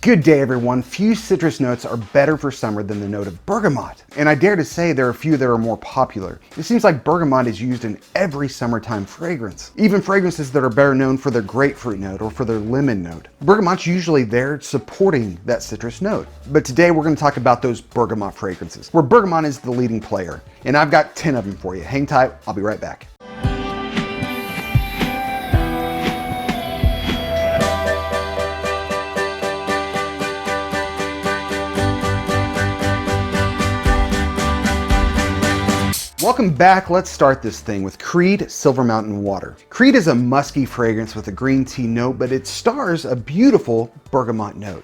Good day everyone. Few citrus notes are better for summer than the note of bergamot. And I dare to say there are a few that are more popular. It seems like bergamot is used in every summertime fragrance. Even fragrances that are better known for their grapefruit note or for their lemon note. Bergamot's usually there supporting that citrus note. But today we're going to talk about those bergamot fragrances, where bergamot is the leading player. And I've got 10 of them for you. Hang tight, I'll be right back. Welcome back. Let's start this thing with Creed Silver Mountain Water. Creed is a musky fragrance with a green tea note, but it stars a beautiful bergamot note.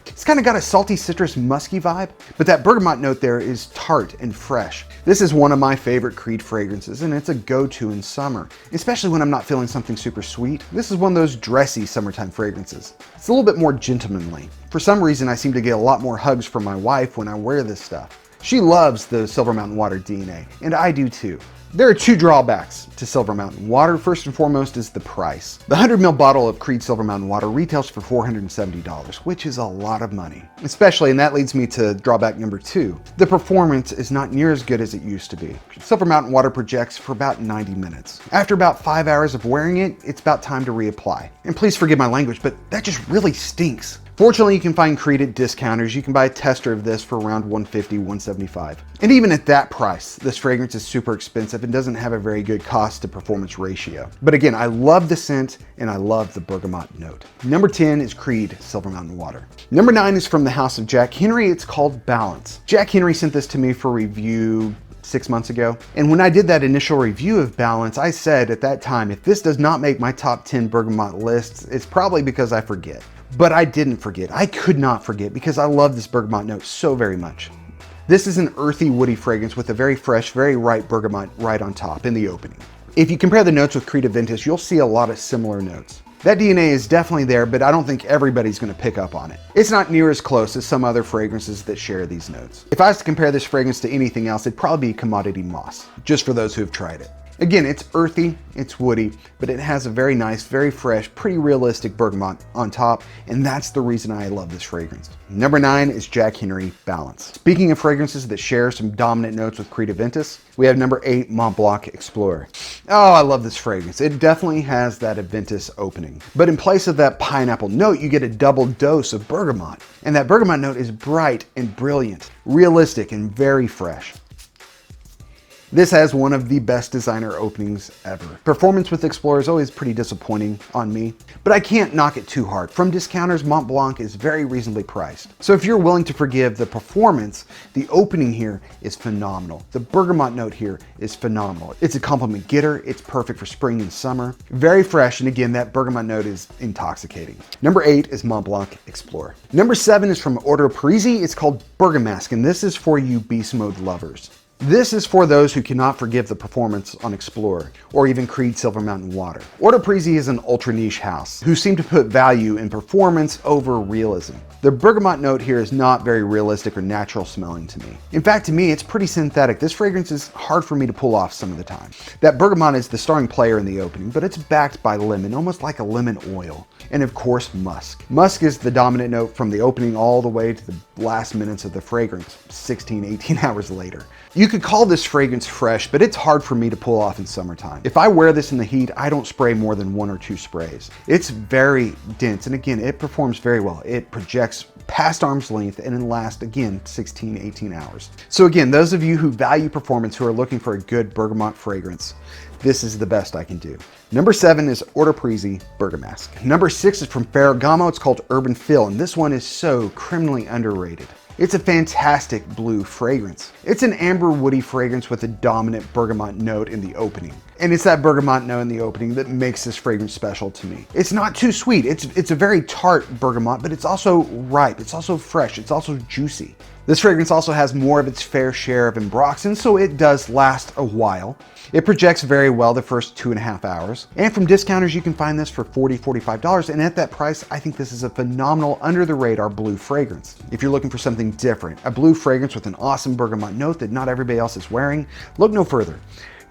It's kind of got a salty citrus musky vibe, but that bergamot note there is tart and fresh. This is one of my favorite Creed fragrances, and it's a go-to in summer, especially when I'm not feeling something super sweet. This is one of those dressy summertime fragrances. It's a little bit more gentlemanly. For some reason, I seem to get a lot more hugs from my wife when I wear this stuff. She loves the Silver Mountain Water DNA, and I do too. There are two drawbacks to Silver Mountain Water. First and foremost is the price. The 100 ml bottle of Creed Silver Mountain Water retails for $470, which is a lot of money. Especially, and that leads me to drawback number two. The performance is not near as good as it used to be. Silver Mountain Water projects for about 90 minutes. After about 5 hours of wearing it, it's about time to reapply. And please forgive my language, but that just really stinks. Fortunately, you can find Creed at discounters. You can buy a tester of this for around $150, $175. And even at that price, this fragrance is super expensive and doesn't have a very good cost to performance ratio. But again, I love the scent and I love the bergamot note. Number 10 is Creed Silver Mountain Water. Number 9 is from the house of Jack Henry. It's called Balance. Jack Henry sent this to me for review 6 months ago. And when I did that initial review of Balance, I said at that time, if this does not make my top 10 bergamot lists, it's probably because I forget. But I didn't forget. I could not forget because I love this bergamot note so very much. This is an earthy, woody fragrance with a very fresh, very ripe bergamot right on top in the opening. If you compare the notes with Creed Aventus, you'll see a lot of similar notes. That DNA is definitely there, but I don't think everybody's going to pick up on it. It's not near as close as some other fragrances that share these notes. If I was to compare this fragrance to anything else, it'd probably be Commodity Moss, just for those who have tried it. Again, it's earthy, it's woody, but it has a very nice, very fresh, pretty realistic bergamot on top, and that's the reason I love this fragrance. Number 9 is Jack Henry Balance. Speaking of fragrances that share some dominant notes with Creed Aventus, we have number 8, Montblanc Explorer. Oh, I love this fragrance. It definitely has that Aventus opening. But in place of that pineapple note, you get a double dose of bergamot. And that bergamot note is bright and brilliant, realistic and very fresh. This has one of the best designer openings ever. Performance with Explorer is always pretty disappointing on me, but I can't knock it too hard. From discounters, Montblanc is very reasonably priced. So if you're willing to forgive the performance, the opening here is phenomenal. The bergamot note here is phenomenal. It's a compliment getter. It's perfect for spring and summer. Very fresh, and again, that bergamot note is intoxicating. Number 8 is Montblanc Explorer. Number 7 is from Orto Parisi. It's called Bergamask, and this is for you beast mode lovers. This is for those who cannot forgive the performance on Explorer, or even Creed Silver Mountain Water. Orto Parisi is an ultra niche house who seem to put value in performance over realism. The bergamot note here is not very realistic or natural smelling to me. In fact, to me, it's pretty synthetic. This fragrance is hard for me to pull off some of the time. That bergamot is the starring player in the opening, but it's backed by lemon, almost like a lemon oil. And of course, musk. Musk is the dominant note from the opening all the way to the last minutes of the fragrance, 16, 18 hours later. You could call this fragrance fresh, but it's hard for me to pull off in summertime. If I wear this in the heat, I don't spray more than 1 or 2 sprays. It's very dense, and again, it performs very well. It projects past arm's length and it lasts, again, 16, 18 hours. So again, those of you who value performance, who are looking for a good bergamot fragrance, this is the best I can do. Number 7 is Orto Parisi Bergamask. Number 6 is from Ferragamo. It's called Urban Fill, and this one is so criminally underrated. It's a fantastic blue fragrance. It's an amber woody fragrance with a dominant bergamot note in the opening. And it's that bergamot note in the opening that makes this fragrance special to me. It's not too sweet. It's a very tart bergamot, but it's also ripe. It's also fresh. It's also juicy. This fragrance also has more of its fair share of ambroxan, so it does last a while. It projects very well the first 2.5 hours. And from discounters, you can find this for $40, $45. And at that price, I think this is a phenomenal under the radar blue fragrance. If you're looking for something different, a blue fragrance with an awesome bergamot note that not everybody else is wearing, look no further.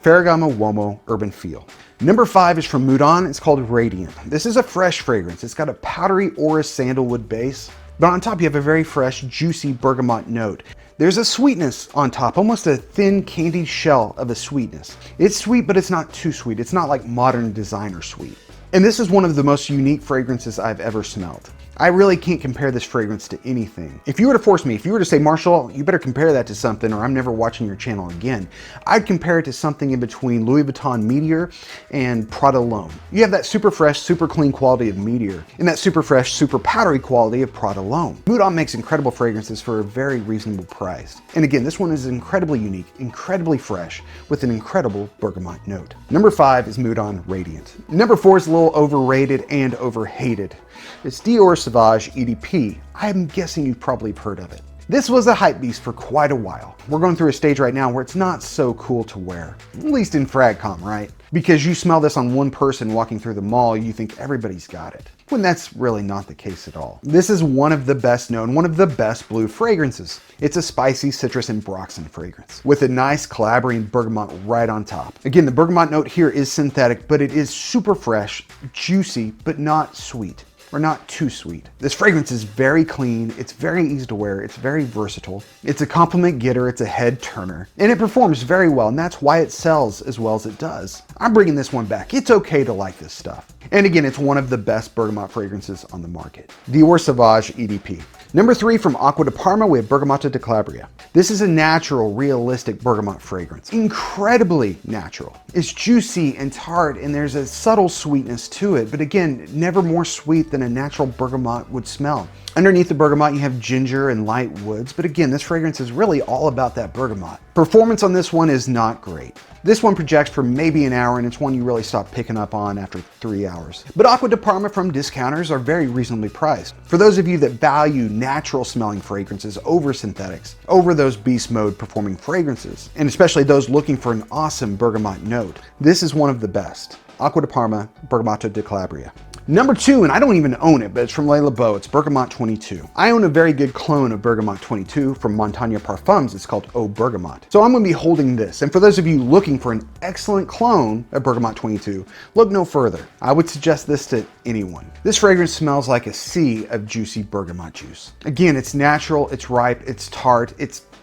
Ferragamo Uomo Urban Feel. Number 5 is from Moudon. It's called Radiant. This is a fresh fragrance. It's got a powdery orris sandalwood base, but on top you have a very fresh, juicy bergamot note. There's a sweetness on top, almost a thin candied shell of a sweetness. It's sweet, but it's not too sweet. It's not like modern designer sweet. And this is one of the most unique fragrances I've ever smelled. I really can't compare this fragrance to anything. If you were to force me, if you were to say, Marshall, you better compare that to something or I'm never watching your channel again, I'd compare it to something in between Louis Vuitton Meteor and Prada L'Homme. You have that super fresh, super clean quality of Meteor and that super fresh, super powdery quality of Prada L'Homme. Moudon makes incredible fragrances for a very reasonable price. And again, this one is incredibly unique, incredibly fresh, with an incredible bergamot note. Number 5 is Moudon Radiant. Number 4 is a little overrated and overhated. It's Dior Sauvage EDP. I'm guessing you've probably heard of it. This was a hype beast for quite a while. We're going through a stage right now where it's not so cool to wear, at least in Fragcom, right? Because you smell this on one person walking through the mall, you think everybody's got it, when that's really not the case at all. This is one of the best known, one of the best blue fragrances. It's a spicy citrus and Broxen fragrance with a nice Calabrian bergamot right on top. Again, the bergamot note here is synthetic, but it is super fresh, juicy, but not sweet. Or not too sweet. This fragrance is very clean, it's very easy to wear, it's very versatile, it's a compliment getter, it's a head turner, and it performs very well, and that's why it sells as well as it does. I'm bringing this one back. It's okay to like this stuff. And again, it's one of the best bergamot fragrances on the market. Dior Sauvage EDP. Number 3, from Acqua de Parma, we have Bergamotto de Calabria. This is a natural, realistic bergamot fragrance. Incredibly natural. It's juicy and tart, and there's a subtle sweetness to it, but again, never more sweet than a natural bergamot would smell. Underneath the bergamot, you have ginger and light woods, but again, this fragrance is really all about that bergamot. Performance on this one is not great. This one projects for maybe an hour, and it's one you really stop picking up on after 3 hours. But Acqua de Parma from discounters are very reasonably priced. For those of you that value natural smelling fragrances over synthetics, over those beast mode performing fragrances, and especially those looking for an awesome bergamot note, this is one of the best. Acqua de Parma, Bergamotto de Calabria. Number 2, and I don't even own it, but it's from Labo, it's Bergamot 22. I own a very good clone of Bergamot 22 from Montagne Parfums. It's called Eau Bergamote. So I'm going to be holding this. And for those of you looking for an excellent clone of Bergamot 22, look no further. I would suggest this to anyone. This fragrance smells like a sea of juicy bergamot juice. Again, it's natural, it's ripe, it's tart,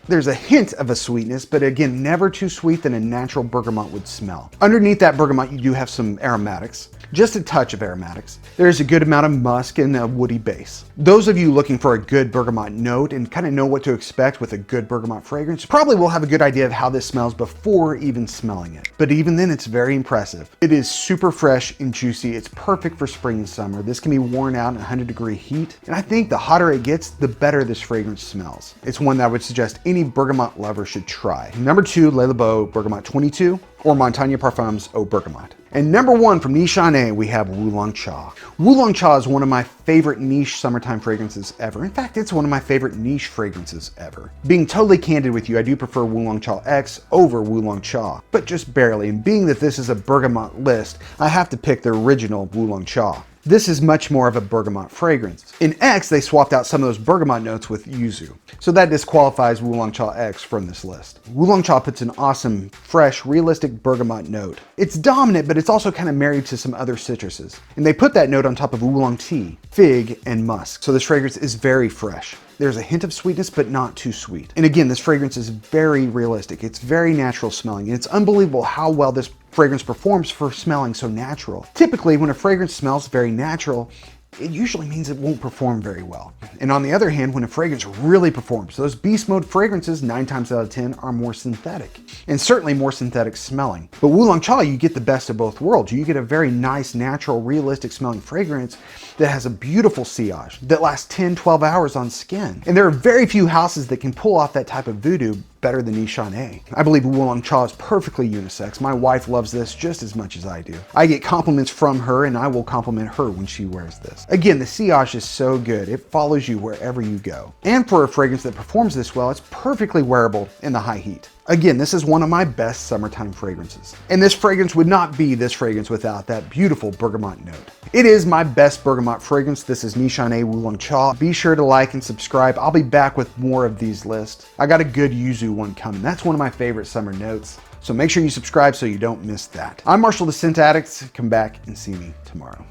there's a hint of a sweetness, but again, never too sweet than a natural bergamot would smell. Underneath that bergamot, you do have some aromatics, just a touch of aromatics. There's a good amount of musk and a woody base. Those of you looking for a good bergamot note and kind of know what to expect with a good bergamot fragrance probably will have a good idea of how this smells before even smelling it. But even then, it's very impressive. It is super fresh and juicy. It's perfect for spring and summer. This can be worn out in 100-degree heat. And I think the hotter it gets, the better this fragrance smells. It's one that I would suggest any bergamot lover should try. Number 2, Le Labo Bergamot 22 or Montagne Parfums Eau Bergamote. And number 1 from Nishane, we have Wulong Cha. Wulong Cha is one of my favorite niche summertime fragrances ever. In fact, it's one of my favorite niche fragrances ever. Being totally candid with you, I do prefer Wulong Cha X over Wulong Cha, but just barely. And being that this is a bergamot list, I have to pick the original Wulong Cha. This is much more of a bergamot fragrance. In X, they swapped out some of those bergamot notes with yuzu. So that disqualifies Wulong Cha X from this list. Wulong Cha puts an awesome, fresh, realistic bergamot note. It's dominant, but it's also kind of married to some other citruses. And they put that note on top of oolong tea, fig, and musk. So this fragrance is very fresh. There's a hint of sweetness, but not too sweet. And again, this fragrance is very realistic. It's very natural smelling. And it's unbelievable how well this fragrance performs for smelling so natural. Typically, when a fragrance smells very natural, it usually means it won't perform very well. And on the other hand, when a fragrance really performs, those beast mode fragrances 9 times out of 10 are more synthetic, and certainly more synthetic smelling. But Wulong Cha, you get the best of both worlds. You get a very nice, natural, realistic smelling fragrance that has a beautiful sillage that lasts 10, 12 hours on skin. And there are very few houses that can pull off that type of voodoo better than Nishane. I believe Wulong Cha is perfectly unisex. My wife loves this just as much as I do. I get compliments from her, and I will compliment her when she wears this. Again, the sillage is so good. It follows you wherever you go. And for a fragrance that performs this well, it's perfectly wearable in the high heat. Again, this is one of my best summertime fragrances. And this fragrance would not be this fragrance without that beautiful bergamot note. It is my best bergamot fragrance. This is Nishane Wulong Cha. Be sure to like and subscribe. I'll be back with more of these lists. I got a good yuzu one coming. That's one of my favorite summer notes. So make sure you subscribe so you don't miss that. I'm Marshall the Scent Addict. Come back and see me tomorrow.